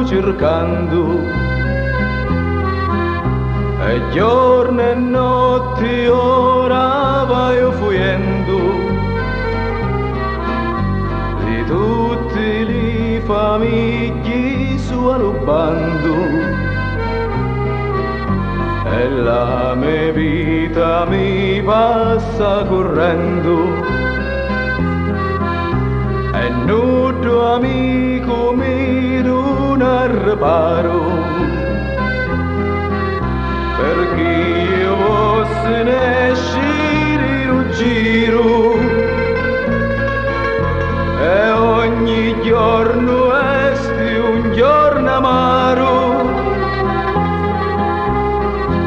cercando, e giorno e notte ora vai fuyendo di tutti li famigli su alubando, e la mia vita mi passa correndo, e nudo amico mi non riparo, perché io posso ne uscire un giro, e ogni giorno è un giorno amaro,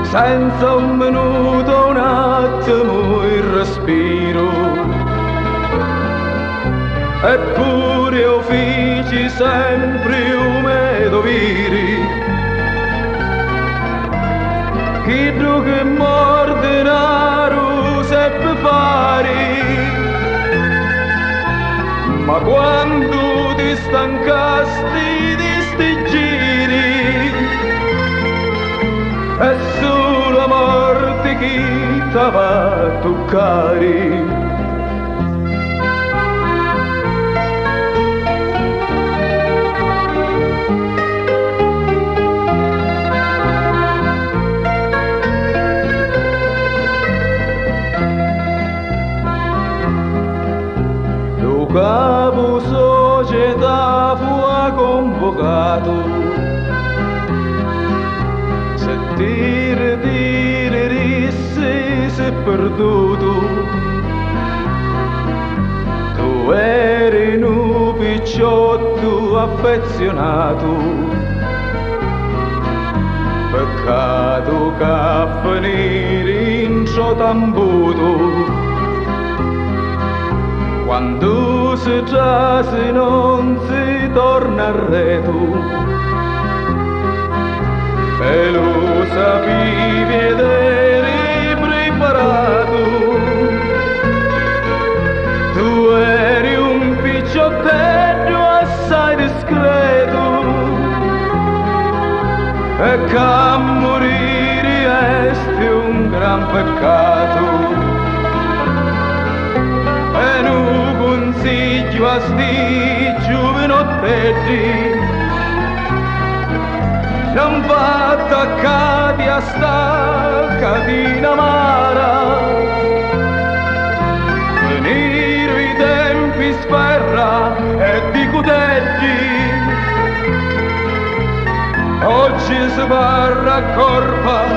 senza un minuto, un attimo il respiro. Eppure io feci sempre un mio dovere, chi tu che morde denaro seppe fare, ma quando ti stancasti di sti giri, è solo la morte che ti va a toccare. Capo società fu convocato, se dire risse si è perduto, tu eri un picciotto affezionato, peccato che finire in ciò tambuto. Quando si trase non si torna a reto, e lo sapevi ed eri preparato, tu eri un picciottello assai discreto, e che morire è un gran peccato. Consiglio a sti giovinotti, non va attaccati a sta catena amara, venire i tempi sferra e di cutelli, oggi si parla a corpa